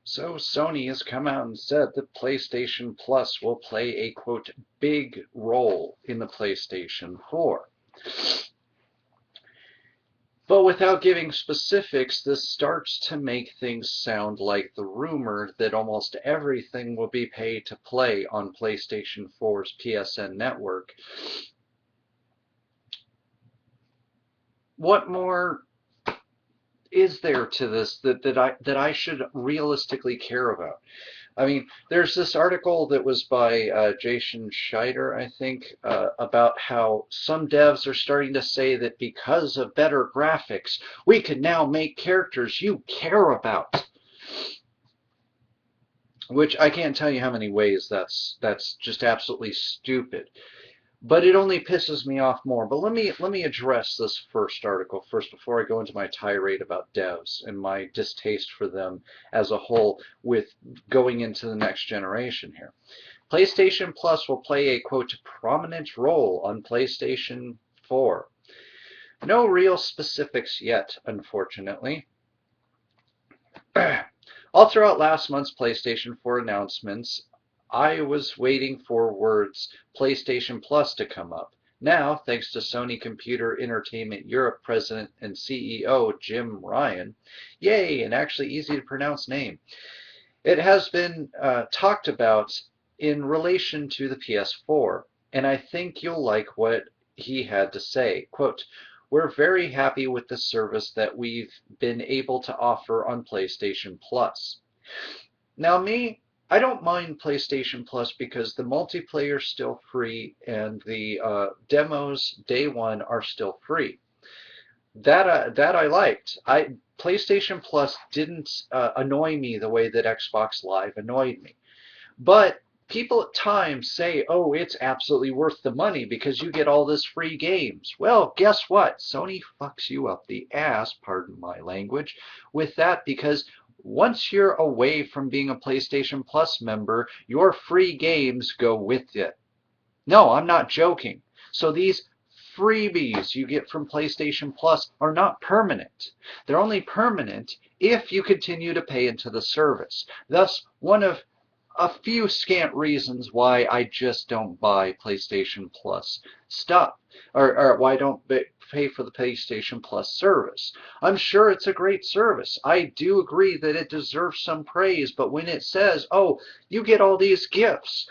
So Sony has come out and said that PlayStation Plus will play a, quote, big role in the PlayStation 4. But without giving specifics, this starts to make things sound like the rumor that almost everything will be pay to play on PlayStation 4's PSN network. What more is there to this that I should realistically care about? I mean, there's this article that was by Jason Scheider, I think, about how some devs are starting to say that because of better graphics, we can now make characters you care about. Which I can't tell you how many ways that's just absolutely stupid. But it only pisses me off more. But let me address this first article first before I go into my tirade about devs and my distaste for them as a whole with going into the next generation here. PlayStation Plus will play a, quote, prominent role on PlayStation 4. No real specifics yet, unfortunately. All throughout last month's PlayStation 4 announcements, I was waiting for words PlayStation Plus to come up. Now, thanks to Sony Computer Entertainment Europe President and CEO Jim Ryan, yay, an actually easy to pronounce name, it has been talked about in relation to the PS4, and I think you'll like what he had to say. Quote, we're very happy with the service that we've been able to offer on PlayStation Plus. Now me, I don't mind PlayStation Plus because the multiplayer's still free and the demos day one are still free. That I liked. PlayStation Plus didn't annoy me the way that Xbox Live annoyed me. But people at times say, oh, it's absolutely worth the money because you get all this free games. Well, guess what? Sony fucks you up the ass, pardon my language, with that because once you're away from being a PlayStation Plus member, your free games go with it. No, I'm not joking. So these freebies you get from PlayStation Plus are not permanent. They're only permanent if you continue to pay into the service. Thus, one of a few scant reasons why I just don't buy PlayStation Plus stuff, or why I don't pay for the PlayStation Plus service. I'm sure it's a great service. I do agree that it deserves some praise, but when it says, oh, you get all these gifts,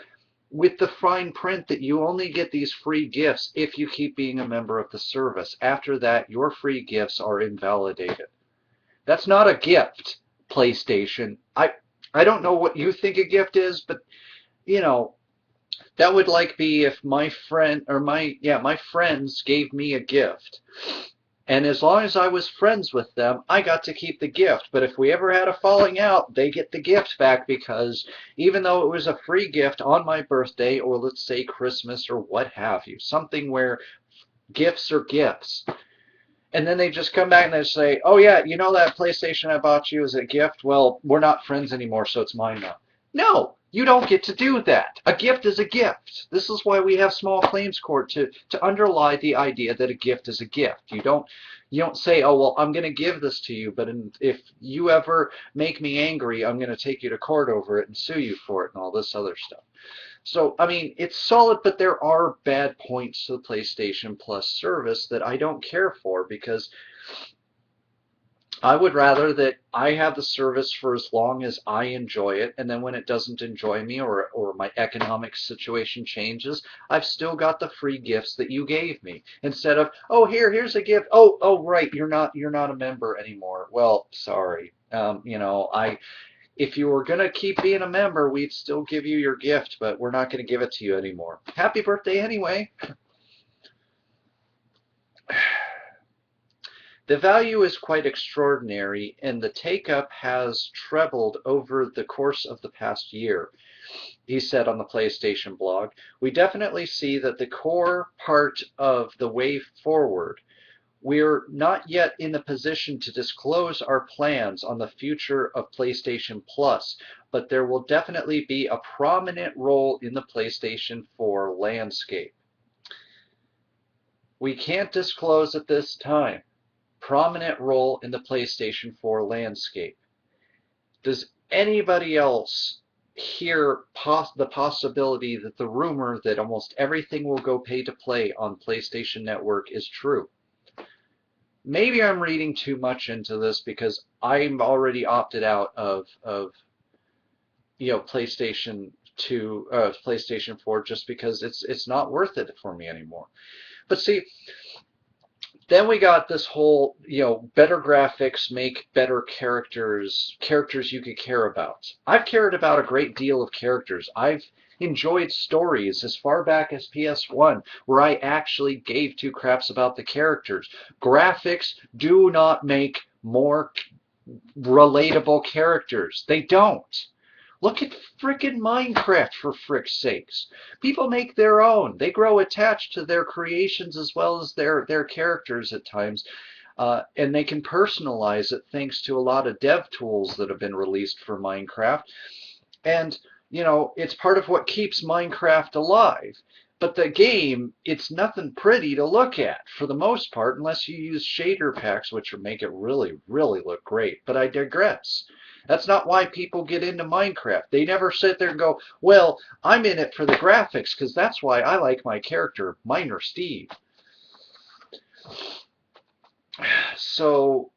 with the fine print that you only get these free gifts if you keep being a member of the service. After that, your free gifts are invalidated. That's not a gift, PlayStation. I don't know what you think a gift is, but you know, that would like be if my friend or my friends gave me a gift. And as long as I was friends with them, I got to keep the gift. But if we ever had a falling out, they get the gift back because even though it was a free gift on my birthday or let's say Christmas or what have you, something where gifts are gifts. And then they just come back and they say, oh yeah, you know that PlayStation I bought you as a gift? Well, we're not friends anymore, so it's mine now. No, you don't get to do that. A gift is a gift. This is why we have small claims court to underlie the idea that a gift is a gift. You don't say, oh well, I'm going to give this to you, but if you ever make me angry, I'm going to take you to court over it and sue you for it and all this other stuff. So, I mean, it's solid, but there are bad points to the PlayStation Plus service that I don't care for because I would rather that I have the service for as long as I enjoy it, and then when it doesn't enjoy me or my economic situation changes, I've still got the free gifts that you gave me. Instead of, oh, here's a gift. Oh, right, you're not a member anymore. Well, sorry. If you were going to keep being a member, we'd still give you your gift, but we're not going to give it to you anymore. Happy birthday anyway. The value is quite extraordinary, and the take-up has trebled over the course of the past year, he said on the PlayStation blog. We definitely see that the core part of the way forward. We're not yet in the position to disclose our plans on the future of PlayStation Plus, but there will definitely be a prominent role in the PlayStation 4 landscape. We can't disclose at this time. Prominent role in the PlayStation 4 landscape. anybody else hear the possibility that the rumor that almost everything will go pay to play on PlayStation Network is true? Maybe I'm reading too much into this because I'm already opted out of PlayStation 2, PlayStation 4, just because it's not worth it for me anymore. But see, then we got this whole, better graphics make better characters you could care about. I've cared about a great deal of characters. I've enjoyed stories as far back as PS1 where I actually gave two craps about the characters. Graphics do not make more relatable characters. They don't. Look at frickin' Minecraft, for frick's sakes. People make their own. They grow attached to their creations as well as their characters at times. And they can personalize it thanks to a lot of dev tools that have been released for Minecraft. And, it's part of what keeps Minecraft alive. But the game, it's nothing pretty to look at for the most part, unless you use shader packs, which will make it really, really look great. But I digress. That's not why people get into Minecraft. They never sit there and go, well, I'm in it for the graphics because that's why I like my character, Miner Steve. So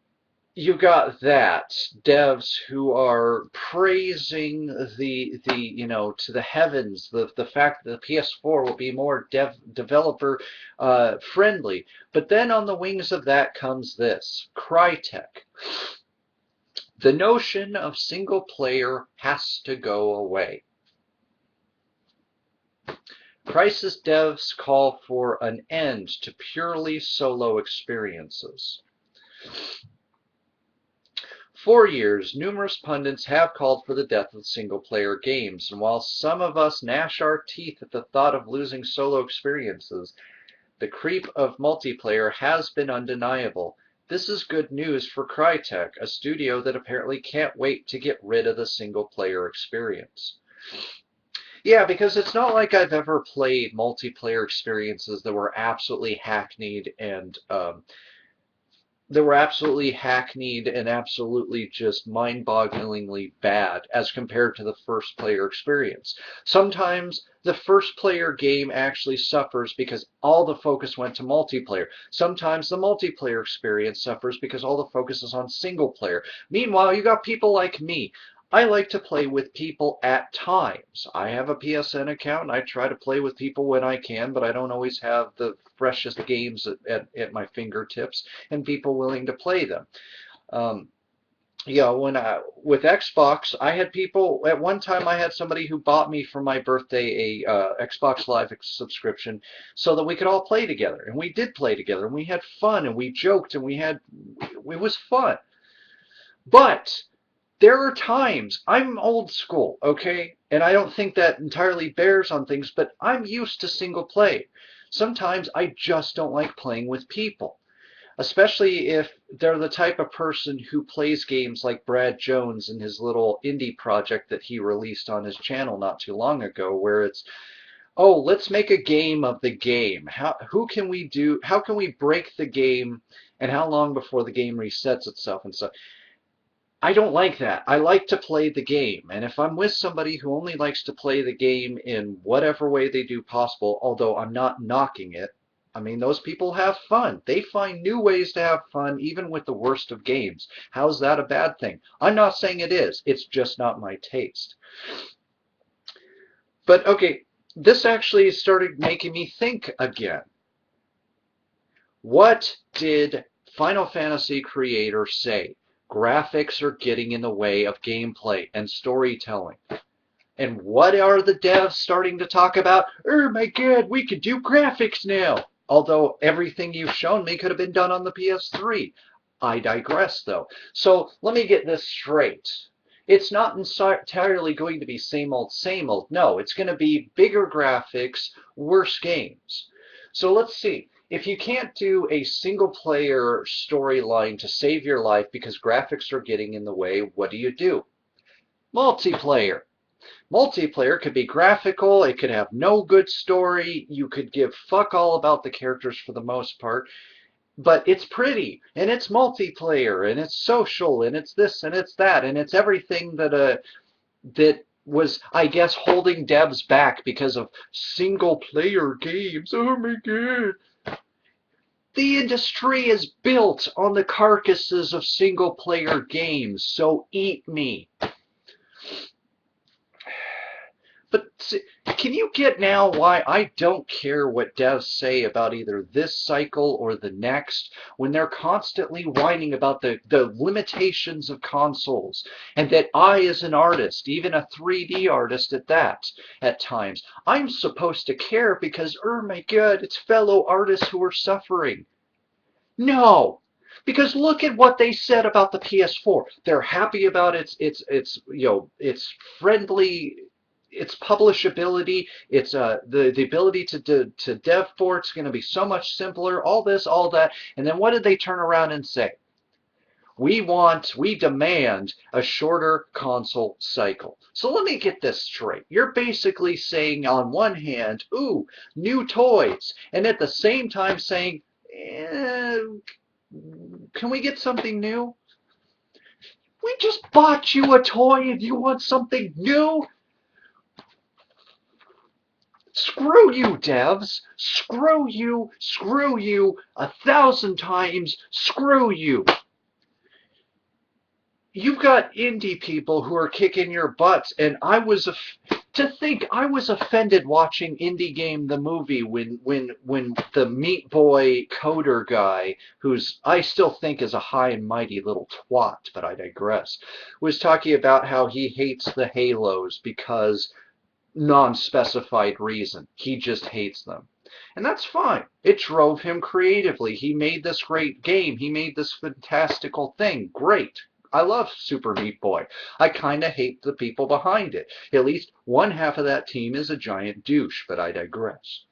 you got that, devs who are praising to the heavens, the fact that the PS4 will be more developer friendly. But then on the wings of that comes this, Crytek. The notion of single player has to go away. Crysis devs call for an end to purely solo experiences. For years, numerous pundits have called for the death of single-player games, and while some of us gnash our teeth at the thought of losing solo experiences, the creep of multiplayer has been undeniable. This is good news for Crytek, a studio that apparently can't wait to get rid of the single-player experience. Yeah, because it's not like I've ever played multiplayer experiences that were absolutely hackneyed and absolutely just mind-bogglingly bad as compared to the first player experience. Sometimes the first player game actually suffers because all the focus went to multiplayer. Sometimes the multiplayer experience suffers because all the focus is on single player. Meanwhile, you got people like me. I like to play with people at times. I have a PSN account and I try to play with people when I can, but I don't always have the freshest games at my fingertips and people willing to play them. With Xbox, I had people, at one time I had somebody who bought me for my birthday a Xbox Live subscription so that we could all play together. And we did play together and we had fun and we joked and it was fun. But there are times, I'm old school, okay? And I don't think that entirely bears on things, but I'm used to single play. Sometimes I just don't like playing with people, especially if they're the type of person who plays games like Brad Jones and his little indie project that he released on his channel not too long ago, where it's, oh, let's make a game of the game. How can we break the game, and how long before the game resets itself and stuff. I don't like that. I like to play the game. And if I'm with somebody who only likes to play the game in whatever way they do possible, although I'm not knocking it, I mean, those people have fun. They find new ways to have fun even with the worst of games. How's that a bad thing? I'm not saying it is. It's just not my taste. But okay, this actually started making me think again. What did Final Fantasy creator say? Graphics are getting in the way of gameplay and storytelling. And what are the devs starting to talk about? Oh my god, we could do graphics now. Although everything you've shown me could have been done on the PS3. I digress, though. So let me get this straight. It's not entirely going to be same old, same old. No, it's going to be bigger graphics, worse games. So let's see. If you can't do a single-player storyline to save your life because graphics are getting in the way, what do? Multiplayer. Multiplayer could be graphical, it could have no good story, you could give fuck all about the characters for the most part, but it's pretty and it's multiplayer and it's social and it's this and it's that and it's everything that was, I guess, holding devs back because of single player games. Oh my god. The industry is built on the carcasses of single player games, so eat me. But can you get now why I don't care what devs say about either this cycle or the next when they're constantly whining about the limitations of consoles and that I, as an artist, even a 3D artist at that, at times, I'm supposed to care because, oh my god, it's fellow artists who are suffering. No, because look at what they said about the PS4. They're happy about its friendly, its publishability, its the ability to dev for it's going to be so much simpler. All this, all that, and then what did they turn around and say? We demand a shorter console cycle. So let me get this straight. You're basically saying on one hand, ooh, new toys, and at the same time saying, eh, can we get something new? We just bought you a toy and you want something new? Screw you, devs. Screw you 1,000 times. Screw you. You've got indie people who are kicking your butts, and to think I was offended watching Indie Game the movie when the Meat Boy coder guy, who's I still think is a high and mighty little twat, but I digress, was talking about how he hates the Halos because non-specified reason. He just hates them. And that's fine. It drove him creatively. He made this great game. He made this fantastical thing. Great. I love Super Meat Boy. I kind of hate the people behind it. At least one half of that team is a giant douche, but I digress.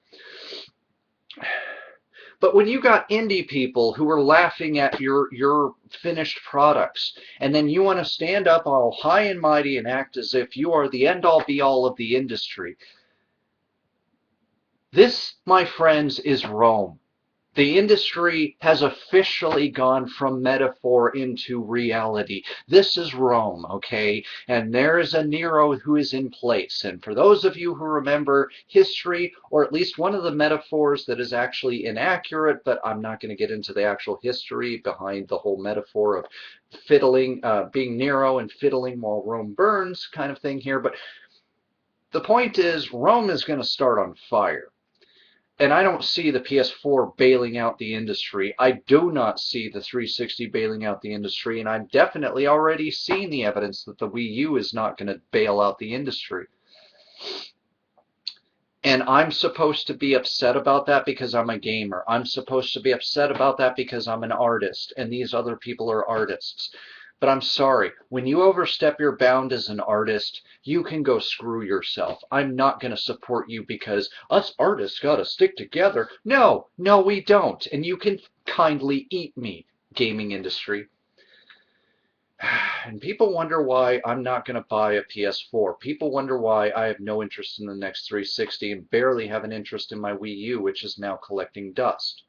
But when you got indie people who are laughing at your finished products, and then you want to stand up all high and mighty and act as if you are the end-all be-all of the industry, this, my friends, is Rome. The industry has officially gone from metaphor into reality. This is Rome, okay? And there is a Nero who is in place. And for those of you who remember history, or at least one of the metaphors that is actually inaccurate, but I'm not going to get into the actual history behind the whole metaphor of fiddling, being Nero and fiddling while Rome burns kind of thing here. But the point is, Rome is going to start on fire. And I don't see the PS4 bailing out the industry. I do not see the 360 bailing out the industry, and I've definitely already seen the evidence that the Wii U is not going to bail out the industry. And I'm supposed to be upset about that because I'm a gamer. I'm supposed to be upset about that because I'm an artist, and these other people are artists. But I'm sorry, when you overstep your bound as an artist, you can go screw yourself. I'm not going to support you because us artists got to stick together. No, no, we don't. And you can kindly eat me, gaming industry. And people wonder why I'm not going to buy a PS4. People wonder why I have no interest in the next 360 and barely have an interest in my Wii U, which is now collecting dust.